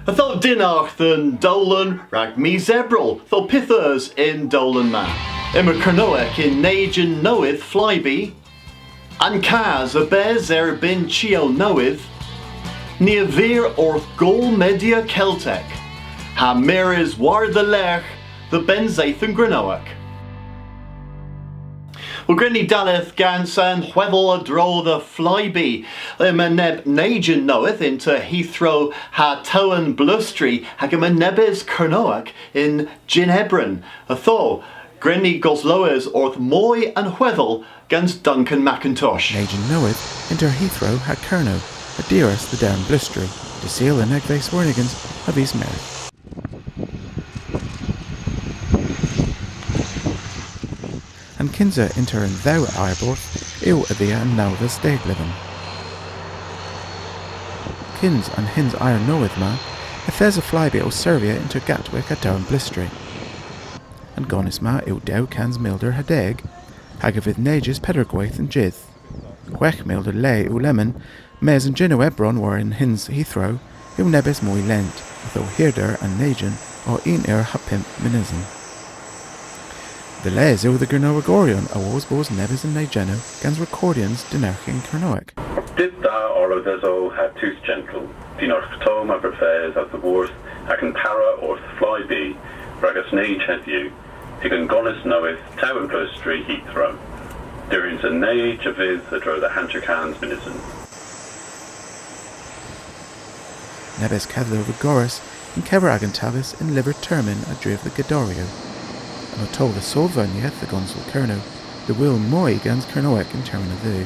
Tho dinach than Dolan rag me zebrel, tho pithers in Dolan man. Immer Kernoek in Najan knoweth flyby, and Kaz a bez bin chio knoweth, near veer orth gol media Celtic, ha meres war the lech, the benzaithan Granoak. Well, Grinny Daleth Gansan, Hwevel a dro the flyby. Neb Najan knoweth into Heathrow ha Towan Blustry, hagam nebes Kernoak in Ginebran. A thaw, Grinny Gosloas orth Moy and Hwevel gans Duncan Macintosh. Najan knoweth into Heathrow ha Kerno, a dearest the down Blustry, to seal the negvace warnigans of his merit. And Kinza inter and thou Ireborth, ew adia and now the stagliven. Kins and hins iron knoweth ma, if there's a flyby o Servia into Gatwick at down Blistry. And gonis ma ew dow cans milder hadeg, hagavid nages Pedergwaith and Jith. Wech milder lay ew lemon, mes and Gino Ebron were in hins Heathrow, ew nebes moi lent, though hirder and nagen, or een hapimp minizm. The les o the Gernowagorion awas bos nebis and Nigeno gans recordians dinarch in Kernoak. Did da or thezo had tooth gentle, dinarch toma prefers as the worst, hacken para or flyby, ragus nage had you, higan gonis knoweth, tow and Blustry Heathrow. There is a nage of his that draw the Hanchakans minison. Nebes Cadlo Vigoris and Keveragan Tavis in Liver Termin a driv the Gadorio. And I told the Solvania the Gonsul Kerno, the will moi gans Kernoak in Termina Vu.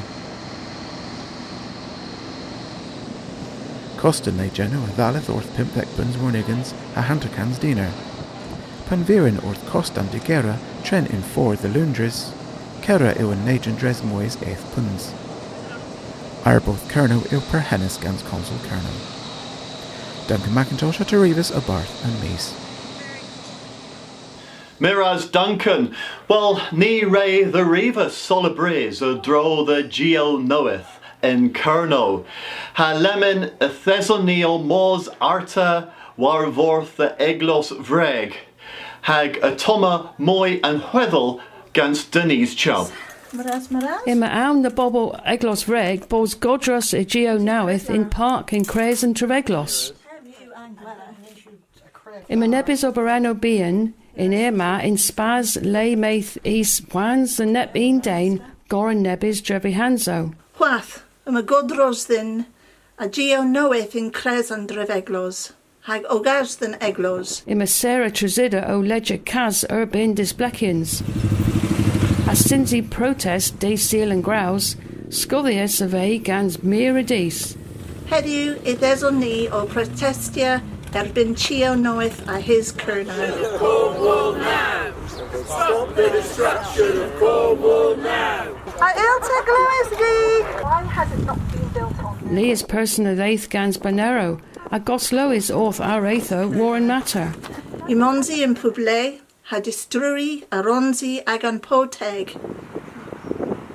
Costa Negeno a Valeth orth Pimp Ekbans Warnigans a Hantakans Diener. Panvirin orth Costam de Guerra Tren in for the Lundris, Kera iw and Najan Dres Mois 8th Puns. Arboth Kerno iw per Hennis gans Consul Kerno. Duncan Macintosh at Arivas a Barth and Meese. Miraz Duncan, well, ni ray the Rivas Solibris a dro the Geo knoweth in Kerno. Ha lemon a Thesonil mos arta warvorth the Eglos vreg. Hag a Toma Moy and Hweddel gans Denise Chow. Ima awn the Bobo Eglos vreg bos Godros e Geo knoweth in Park in Cres and Treveglos. Ima nebis oberano bien in Irma in Spaz lay maith is wans the nep een dane goran nebis drevi hanzo. Whath, a godros then, a geo knoweth in Cres and Dreveglos, hag ogas than eglos. Ima Sarah Trazida o ledger Kaz urbin disblekians. As sinzi protest de seal and grouse, Scothius of a gans miradis. Hediu idezon ni o protestia bin chio knoweth a his Kerno. Cornwall now! Stop the destruction of Cornwall now! Ilta Gloisgi! Why has it not been built on? Lee is person of eighth gans Banero, a Goslow is orth our eitho Warren Matter. Imonzi in Puble, ha distrui, aronzi, agan poteg.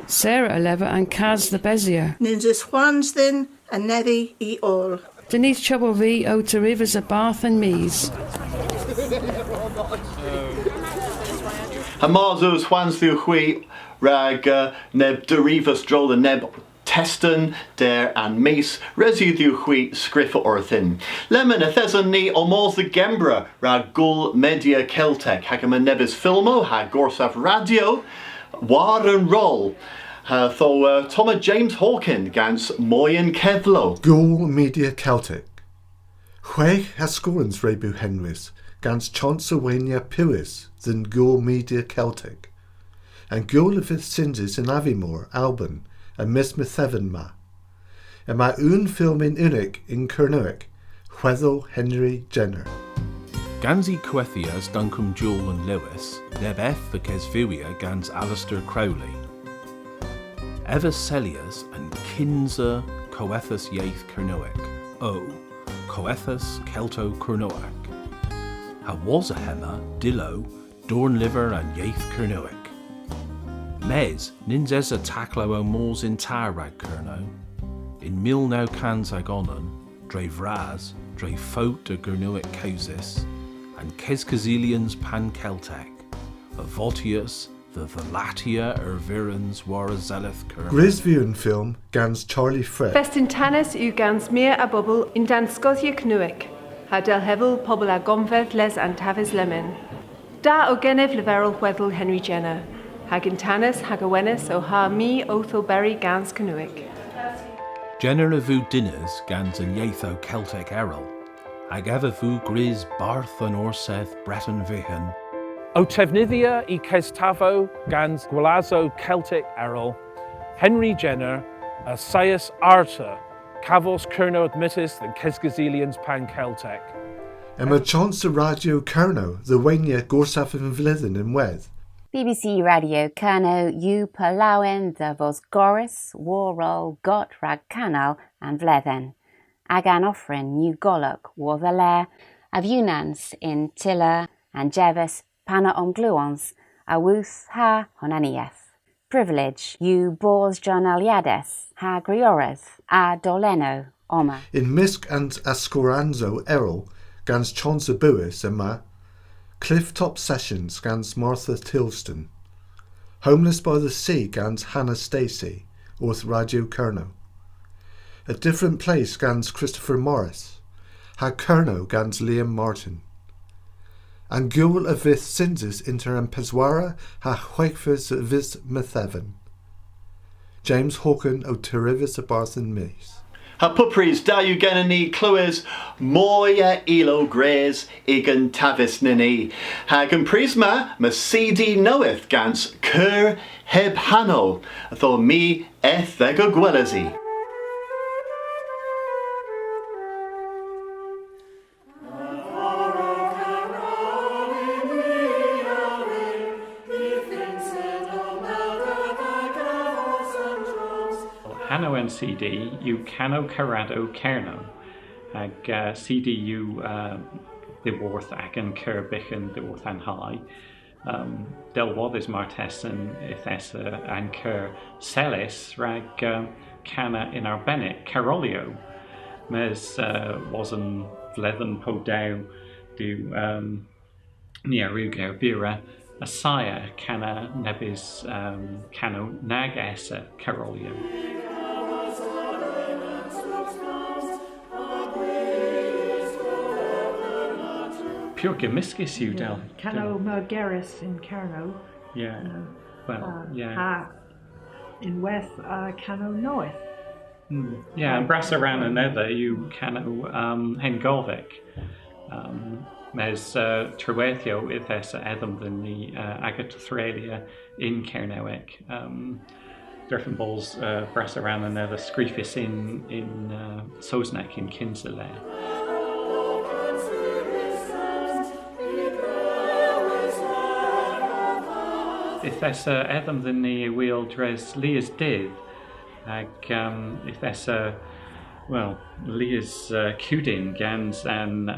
Sarah Eleva and Kaz the Bezier. Ninjas Juans then, a nevi e all. Denise Trouble V o to rivers of Bath and Mees. Hamazus Juans the Hui rag neb derivas drol the neb Teston, der and Mees, resi the Hui scriff orthin. Lemon a thesan ni omos the Gembra rag gul media Celtic, hagam a nebis filmo, hag gorsaf radio, war and roll. Tho Thomas James Hawkin gans Moyen Kevlo. Gul media Celtic. Hweg hascorans rebu Henrys gans Chancellwania Piris than Gul media Celtic. And Gul of his sinses in Avimore, Alban, and Miss Methevan ma. And my own film in Unik in Kernoak, Hweddel Henry Jenner. Gansi Coethias Duncombe Jewel and Lewis, Nebeth the Kesvia gans Alistair Crowley. Evercelius and Kinza Coethus Yaith Kernoak, O. Coethus Kelto Kernoak. Ha was a hema, Dillo, Dornliver and Yaith Kernoak. Mes, ninzes a taklo o mors in Tarrag Kerno, in Milno Cans Agonon, dre vraz, dre folk de Gurnuic causis, and Kesgazilians pan-Celtic, a Votius, the Latia virans war a zelith curve. Grisvian film gans Charlie Fred. Festintanis u gans meer a bubble in dan Scotia Knuic, ha del hevel pobl a gomfedd les antavis lemon. Da o genef leverol weddel Henry Jenner, hag intanis hag awenis o ha mi otho berry gans Knuic. Jenner a vu dinners gans an Yatho Celtic errol, hag ever vu gris Barth an Orseth Breton Vihan. O Tefnithia I Cestafo gans Gwalazo Celtic errol, Henry Jenner, a Sias Arta, Cavos Cerno admittis than Kesgazilians pan-Celtic. Emma chance Radio Cerno, the Wenya Gorsaf and Vlithen in Wedd. BBC Radio Cerno u Palawen de vos Goris, Warrol, Got Rag Canal and Vlethen. Agan offrin new Golok, war the lair, of Unans in Tiller and Jevis, Pana Omgluons, a Wuth ha Honanieth. Privilege, you Bors John Aliades, ha Grioreth, a Doleno, Oma. In Misk and Ascoranzo Errol, gans Chauncey Buis Emma, Clifftop Sessions gans Martha Tilston, Homeless by the Sea gans Hannah Stacey, with Radio Cerno. A Different Place gans Christopher Morris, ha Cerno gans Liam Martin. And Gul a Vith Sinzis inter an Peswara ha Huegfis vis Methevan. James Hawken o Terrivis a Barthen Mace. Ha pupris da you genani clues moya elo grays igen tavis nini. Hagan prisma ma CD knoweth gans cur heb hano. Tho me eth thega gwelazi. Hano and CD, you cano carado cerno. Ag CD you the worth agan kerbichen the worth an high. Del wodis martessen ithessa and ker celis rag cana in our Bennett Carolio. Mes wasn't vlethen po down do Niaruga Bira Asaya cana nebis cano nag essa Carolio. Pure Gemiscus you del. Cano Margeris in Cerno. Yeah. Well, yeah. Ha in West Cano Noeth. Yeah, and Brassaran and Nether you Cano Hengolvik. Mes Trewethio ithes Edom than the Agathralia in Cernoic. Durfin Balls Brassaran and Nether Screefis in Sosnek in Kinsale. If there's Edom than the wheel dress Leah's did, like if there's Leah's Cudin Gans and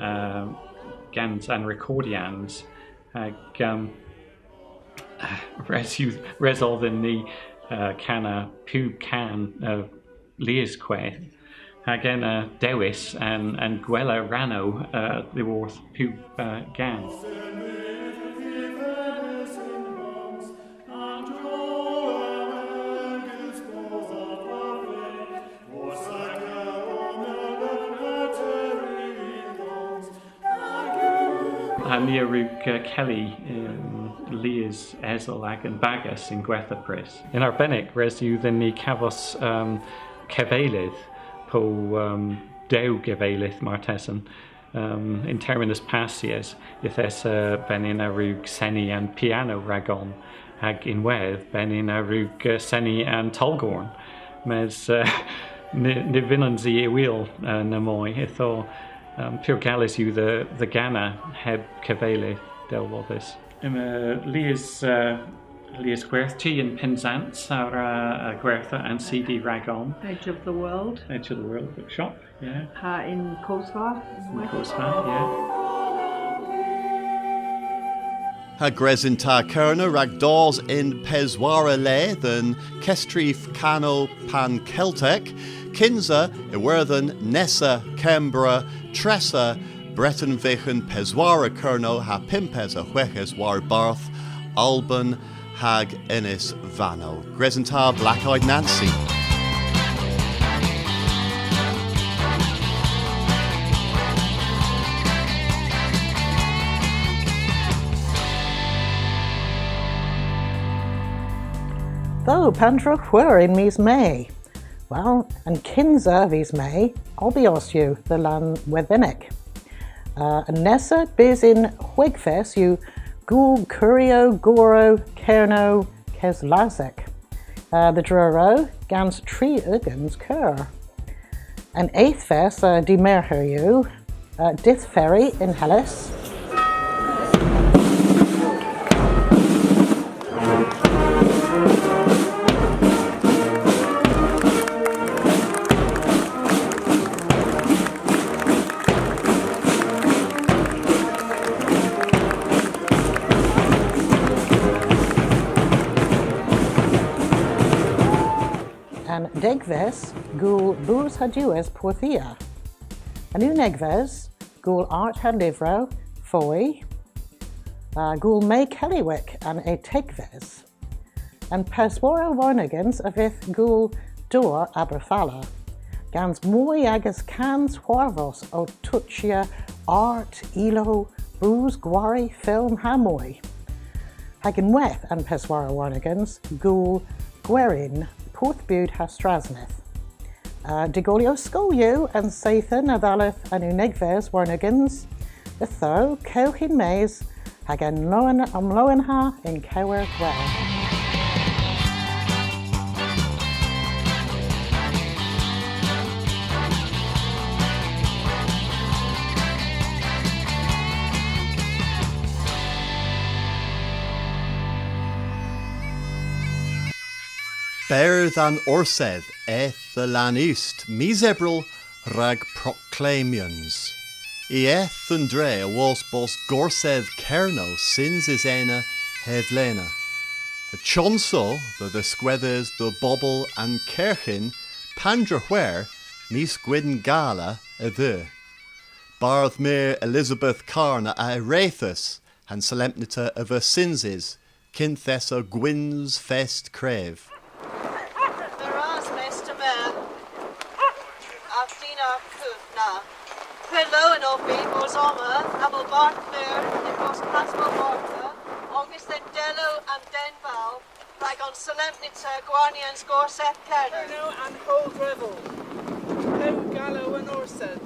Recordians, resolve in the Cana Pub Can Leah's Queth, again Dewis and Gwella Rano the worth Pub Gan. Niaruk Kelly Leah's Ezelag and Bagus in Gwethapris. In Arbenic, resu than the Cavos Kevalith po Deu Gevalith Martesan in terminus passies, if there's Benin Arug Seni and Piano Ragon, hag in Weth Benin Arug Seni and Tolgorn, mes Nivinanzi Wheel Namoy, itho. Pure Gallis you the Ghana heb Cavale del Wobis. Leah's Gwerth and Penzance are Gwertha and CD Ragon. Edge of the World. Edge of the World bookshop, yeah. In Kosva. In Kosva, yeah. ha gresinta kerna rag dors in Peswara le than Kestrif Cano pan Celtic, Kinza Iwerthan Nessa Kembra Tressa Breton Vichen Peswara Kerno ha Pimpes a Hueches war Barth Alban hag Innis Vano. Gresinta Black-Eyed Nancy. Though Pandro Whirin mis May. Well, and Kinza vis May, obios you the lan wethinic. And Nessa biz in Whigfest you Gul Curio Goro Kerno Keslazek. The Druro gans tree ugans cur. And eighth fest demerher you Dith Ferry in Hellas. Degves gul burs hadues porthia. Anu negves gul art hadivro foi gul me kellywick and a tegves. And perswara warnigans avith gul dor aberfala. Gans moi agus cans huarvos o tuchia art ilo burs gwari film hamoy. Hagen weth and perswara warnigans gul gwerin Porthbud has Strasneth. Digolio Skolio and Sathan Adaleth and Unegves Warnigans, the Tho, Cohin Mays, Hagan Loan Loenha in Cower Well. Bear than orsedd eth the lan east, misebril rag proclamions. I eth and dre was bos gorsedd kerno sins is ena hevlena. A chonso the squethers the bobble and kerchin pandra where mis gwydn gala a the. Barth mere Elizabeth Carna a Rathus and solemnita of her sinses, kinthessa gwyn's fest crave. Hello and open, was Oma, Abel Bartler, it was Casmo Bartler, August and Dello and Denval, Ragon Solemnitza, Guarnians, Gorseth Kerner. Kerno and Cold Revel, Hem Gallo and Orsed.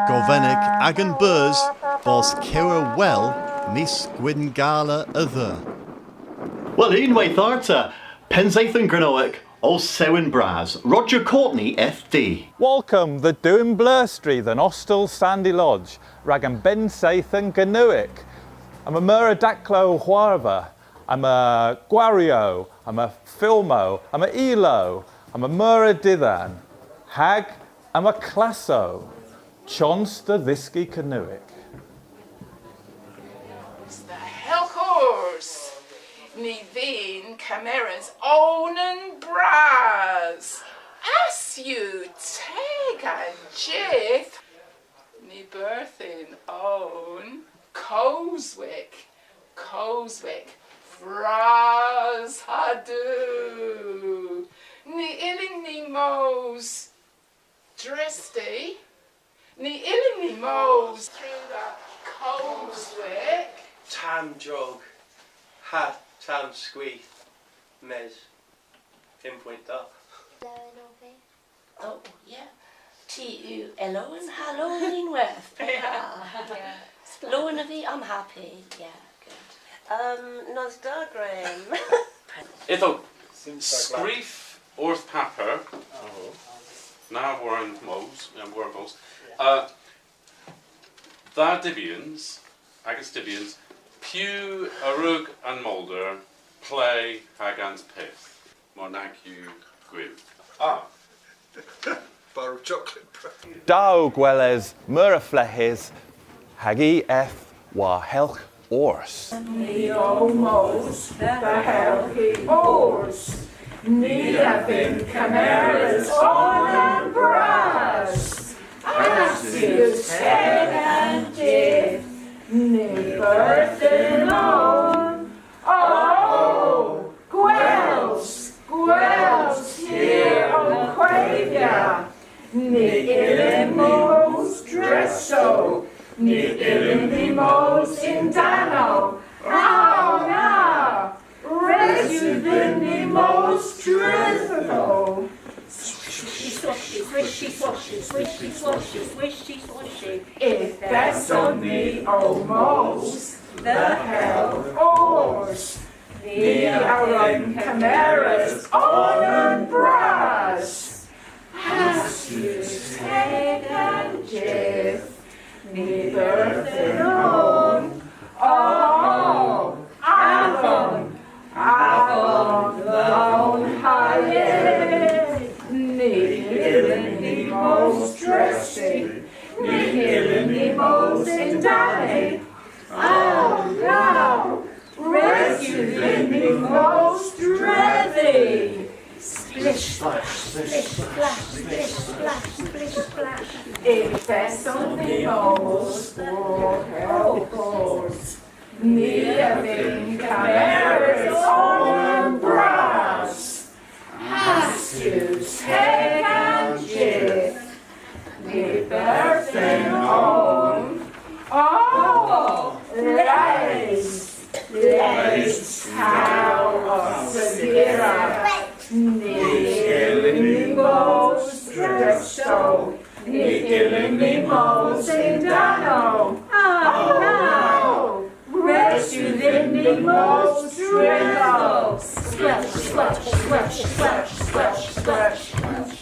Govenik agan buzz, bos kewer well, mis gwyn gala other. Well, Inway Tharta, Penzathan Granoic, O Sewin Braz, Roger Courtney, FD. Welcome, the Doon Blurstry, the Nostal Sandy Lodge, Ragan Ben Sathan Ganuic. I'm a Mura Daclo Huarva, I'm a Guario, I'm a Filmo, I'm a Elo, I'm a Mura Dithan, Hag, I'm a Classo, Chons the Thisky Canuic. It's the hell course. Ni vin cameras onen bras. As you take a jith. Ni birthin own Coswick. Fras hadu. Ni ilin ni mos dristy. Ni ilin ni mos through the Coswick. Tam jog. Ha. Tam squeeth, mes, pinpoint up. Oh, yeah. T-U, Elowen, Halloween worth. Lowen of it, I'm happy. Yeah, good. Nos Graham. It'll squeef orth pepper. Now we're in Mose, and we're Mose. Thar Dibians, Agus Dibians, Pew, Arug and Mulder play Hagan's Pith. Monacu Gwyn. Bar of chocolate. Dao Gwelez, Mura Flehes, Hagi F, wa helch ors. Ni almost the helchy oars. Ni having chimeras on and brass. Asius head and death. Ni birthing on. Oh, Gwells here on Quavia. Ni illimos dresso. Ni illimos in Dano. Oh, no. Resu the nimos drizzle. Swishy, swishy, swishy, swishy, swishy, swishy, swishy. If that's only almost the hell oars. The Aron chimeras on and brass. Asius head and Jeff. Ni birthing on. Oh, Avon, lone high. Ni illimos dressy. Ni illimos in Danny. Oh no! Rescue illimos dreaddy. Splish, splash, splish, splash, splish, splash, splish, splash. If there's only almost for helpers. Ni having chimeras on brass. Asius head and Jeff. Ni birthing on. Oh, lace, how of Severa. Ni illimos dresso. Ni illimos in Dano. Oh no! Rescue the illimos drizzle. Splash, splash, splash, splash, splash, splash, splash.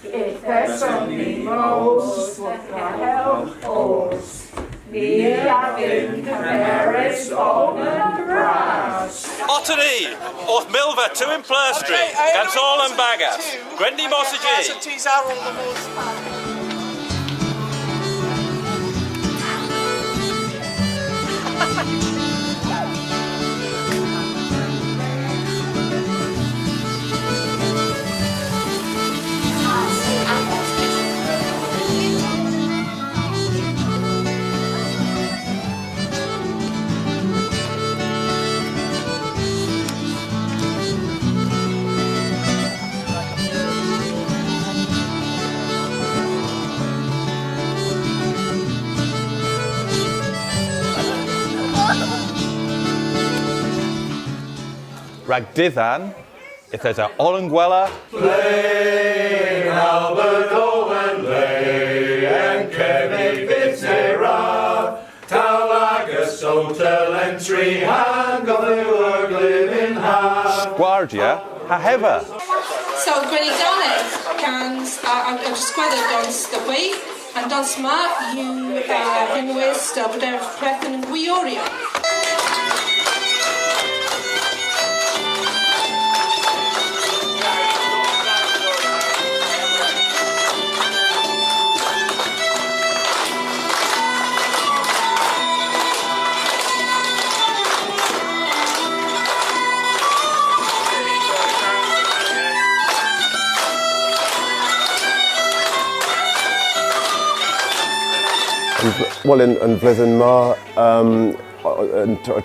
If there's only most, what the hell force? Ni having chimeras on and brass. Ottery, o'th Milva, two in Plur Street, gans all and bagas. Gwendy Mossage. Rag Dithan, if there's a Olengwella. Play Albert Owen Lay and Kevin Fitzgerald. Talagus Hotel Entry Hang of the Work Living Hand. Guardia, Haheva. So Gwenny Danek cans I'm just squared dons the way and dons ma you in west of their breath and Guioria. Wel, yn flwyddyn yma,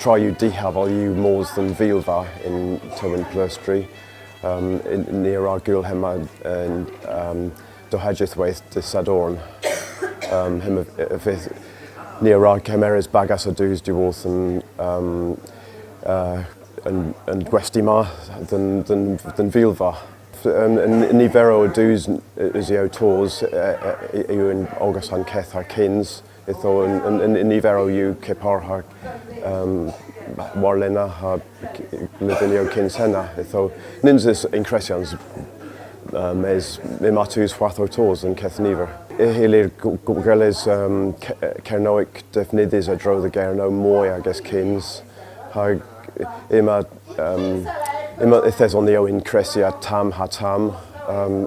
try yw dihaf o yw mors than Filfa in Tywyn Plurstry. Near our gwyl hema yn dohedgeth weith dy Sadorn. Hym fydd near our cameras bagas o dŵs dwi wrth yn gwesti ma than Filfa. Nifer o dŵs is yw tors yw yn August han Keth ar Kins. Itho yn nifer o yw Kepar ha warlena ha Lyfynio Kins hena. Itho ninses incresians mes matus chwath o tors yn Keth nifer. Hilir gwrgeles cernoic defnyddus a dro the gerno mwy agos Kins. Ha ima ithes on the o incresi a tam ha tam.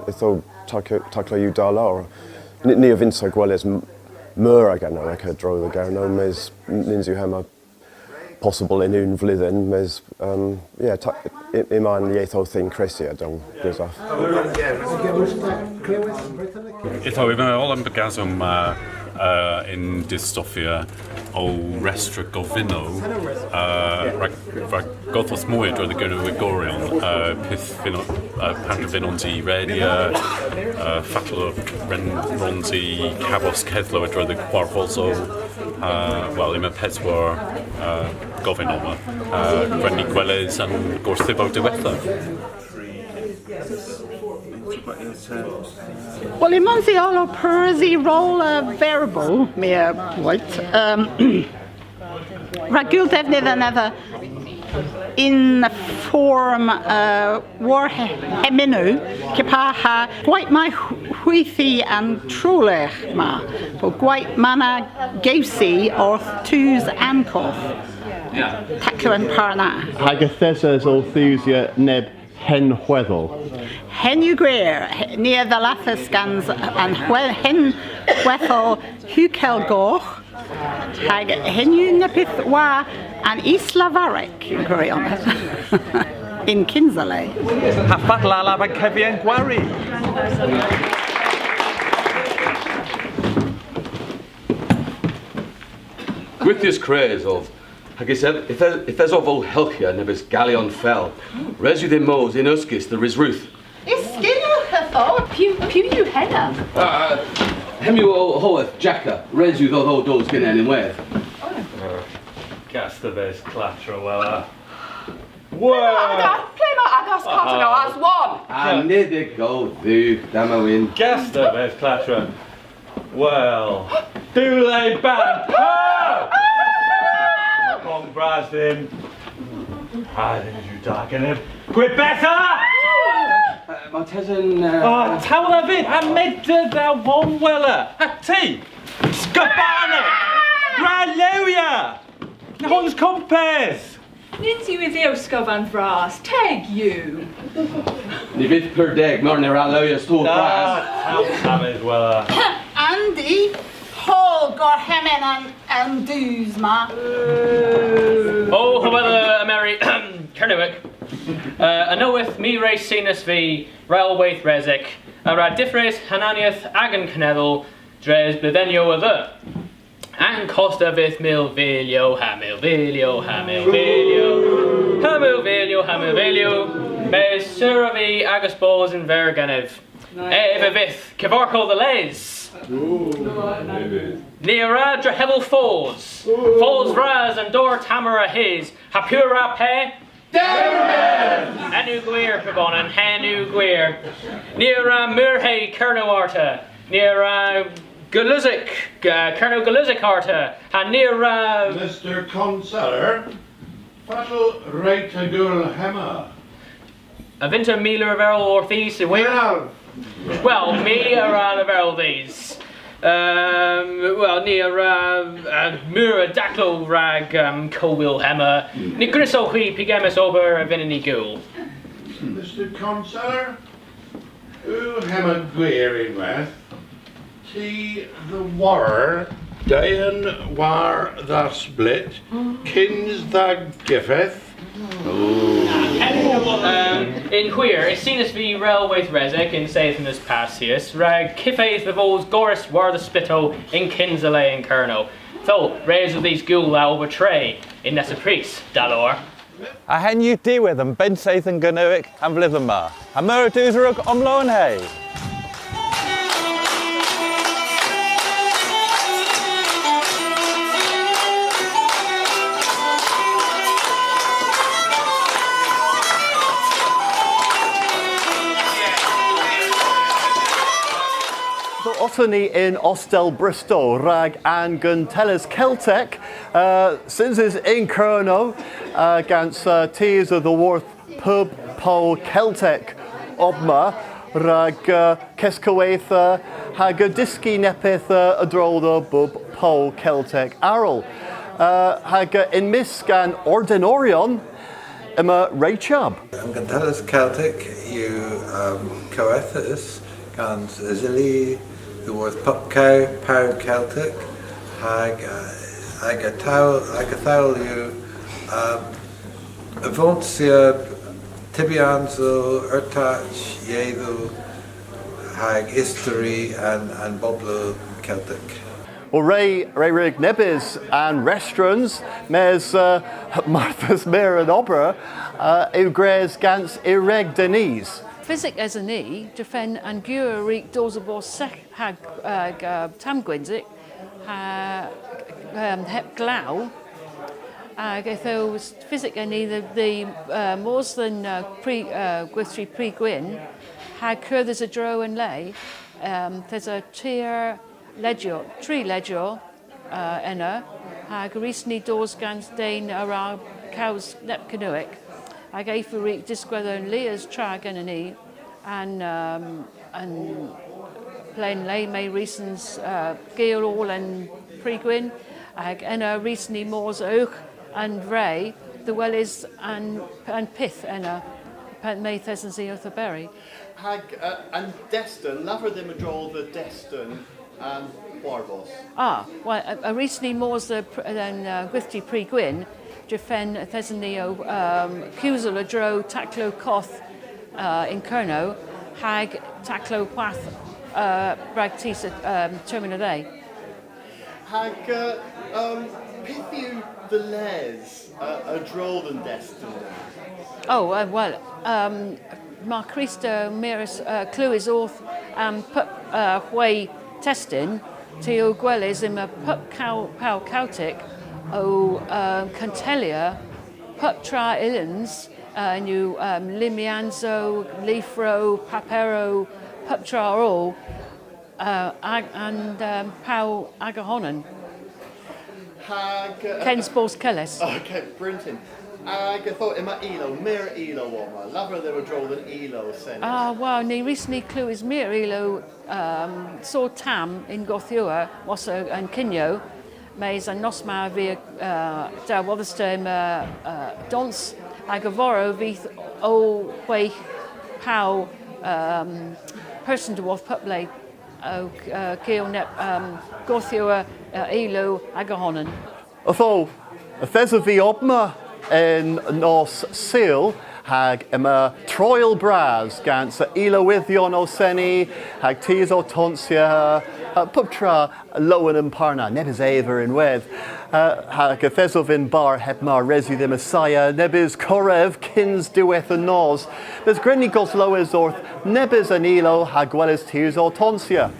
Itho taclo yw dala or ni o finsa gweles myr ag Ganoic a dro the Garno, mes nins yw hema possible in un flwyddyn, mes iman ieitho thing Chrissy a dong gysaf. Itho i fyna ol yn bygaswm in dystofia o restra gofino rhag gothos mwy droedd y gyrru wigorion pith pan fynon ti redia ffatal o ron ti cafos ceddlo droedd y gwarfolso wel yma pedwar gofyn oma Gwenny Gwelys yn gwrthibo diwetha. Well, in Monty Olo Persi roll a verbal, mere white. Ragul defnydd yn efo in form war heminu, cypa ha gwaith mae hwythi and trwlech ma, for gwaith mana geusi orth twos ancoth. Taclo yn parna. Hagathesas o thusia neb hen chweddol. Hen yw gwir, near the lathas gans and hen chweddol hwcel goch, hag hen yw nepith wa an Isla Varec yn gwirionedd, in Kinsale. Hafad lala fan Cefian Gwari. Gwithius craze of Hagis if there's of all Helkia nebis Galleon fell. Resu de Mos in Uskis the Rizruth. Isgil hytho, pew yw henna? Hemu o Hoeth Jacka, Resu tho dos ginen in wedd. Gas the best clatter well. Whoa! Play my agas Cotano as one! And nid go do Damawin. Gas the best clatter. Well, do they ban? Long Brasden. I think you darken him. Quit better! Martesan. Tawla fyd, a medr da one weller. A ti! Sgabana! Ralelia! Hons compass! Ninty with you, Scovan Brass. Tag you. Ni fydd per deg, mor neu Ralelia stôl bras. Tamis weller. Andy, Hall got hemen and doos ma. Oh, however, Mary Kernowick. A knoweth me race sinus v railway thresik. A rad diffres Hananiath agan canedel dres bevenio other. And costa vith milvilio hamilvilio hamilvilio hamilvilio mes suravi agus balls in verganev. Eva vith cavarco the les. Near Hevel Falls, Falls Raz and Dor Tamara his, Hapura pe, Hanu Gwir Pibonan, Hanu Gwir, near Murhay Kernoarta, near Galuzik, Kerno Galuzik Arta, and near Mr. Consular, Fatal Reitagul Hema. Avinta Miller Verl or These, well, me around the Verl these. Well, near Mura Daclo Rag Colwill Hemmer, Nigriso Hui Pigamus Ober Vinny Ghoul. Mr. Consular, who Hemmer Gwir in Weth, T the War, Dayan War the Split, Kins the Giffith. In Queer, it's seen as the railway Rezek in Sathanus Passius, Rag Kiffaith the Vols Goris war the Spitto in Kinsale and Kerno. So, raise of these ghoul thou betray in Nessapris, Dalor. A hen you deal with them, Ben Saith and Ganuic and Vlithamar. A Muraduzaruk Omloanhay. Ottany in Ostel Bristol, Rag and Guntelis Celtic, since is in Kerno, against Tears of the Worth Pub Pole Celtic Obma, Rag Keskawaitha, Hagadiski Nepith Adrolda Bub Pole Celtic Arrol, Hag in Miscan Ordinorion, Emma Raychub. Guntelis Celtic, you Coethus, Gans Zili. was Pupcow, Pow Celtic, hag a thail you Avonsia, Tibianzo, Urtach, Yedu, hag History and Boblo Celtic. Well, Ray Rig Nebis and restaurants, mes Martha's Mir and Opera, Ugres Gans Ireg Denise. Physic as an E, Jafen and Gura Reek Dozabor Sek Hag Tam Gwynzik, Hep Glau, Gatho Physic and E the more than Gwithri Pre Gwyn, Hag Cur there's a Dro and Lay, there's a tier. Legio, tree legio, enna, hag recently doors gans dain around cows nep canoic. I gave for reek disquether and Leah's trag and and plain lay may reasons Gael all and Pregwyn, hag enna recently moors oak and ray, the well is and pith enna, may thesans the berry. Hag and Destin, lover them a draw the Destin. And Warvos. Well, recently more than Gwithti Pre-Gwyn, Jefen Thesneo, Cusel a Dro, Taclo Coth in Kerno, Hag Taclo Path, Bragtisa Termina Day. Hag Pithu the Les, a Droll than Destin. Mar Christo Miris Clue is off put way. Testing to Gwellis in a pup cow Celtic o Cantelia, pup tra illins, new Limianzo, Leafro, Papero, pup tra all, and Pau Agahonan. Ken Sports Kellis. Okay, Brinton. I thought in my Elo, Mir Elo one, lover they were drawn than Elo sent. Ni recently clue is Mir Elo saw Tam in Gothua, Mosso and Kinyo, Mays and Nosma via da Wotherstem Dons, Agavoro, Vith O Way Pow person to Wath Pupley, Keel Nep Gothua Elo Agahonan. Although, Thesa V Obma in Nos Seal, hag Emma Troil Braz, Gans Elowithion Oseni, hag Tizo Tonsia, Puptra Lowen and Parna, Nebis Aver in Weth, hag Thesovin Bar Hepmar Resi the Messiah, Nebis Korev, Kins Dueth and Nos, Bez Grennikos Loes Orth, Nebis and Elo, hag Wellis Tizo Tonsia.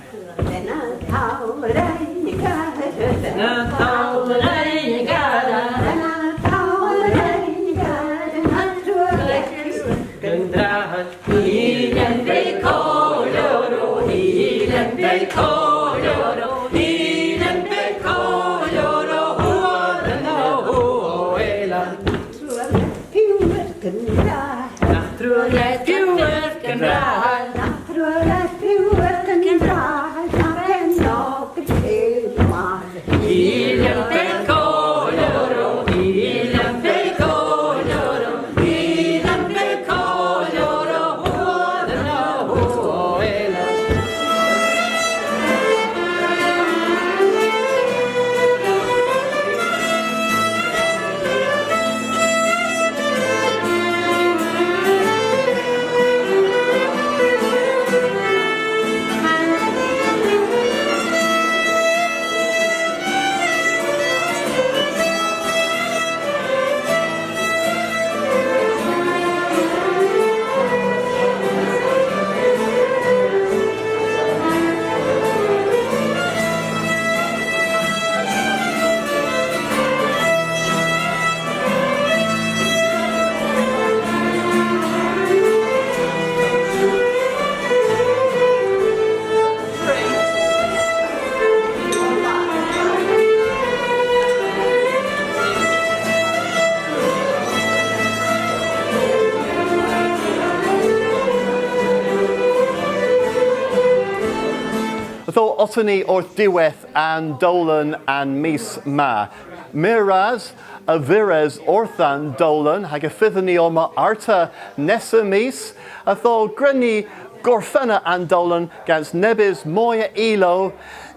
Though Ottany Orth Diweth and Dolan and Mis Ma. Miraz, Avires Orthan Dolan, Hagafithani Oma Arta Nessa Mis, Atho Grenny Gorfenna and Dolan gans nebis moya elo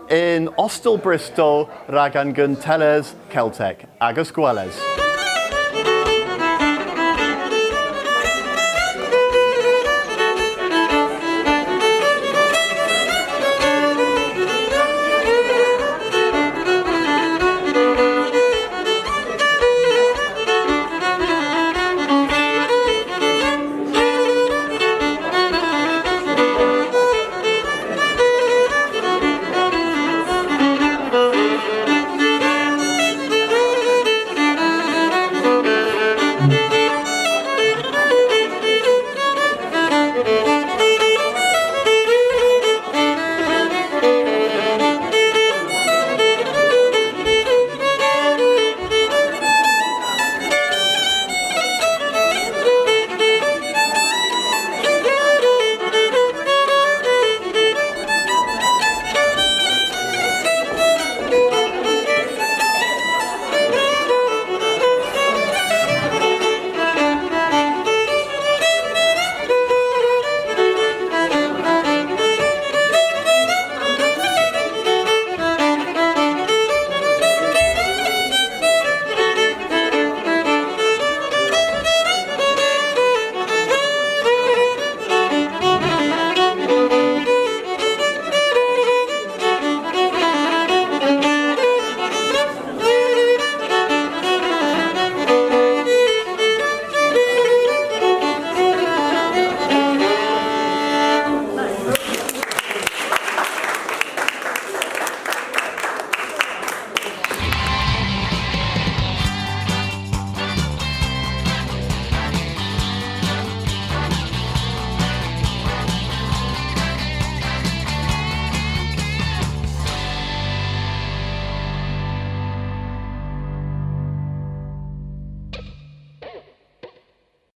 in Ostel Bristol rag an gun teles Celtic agus Gwelles.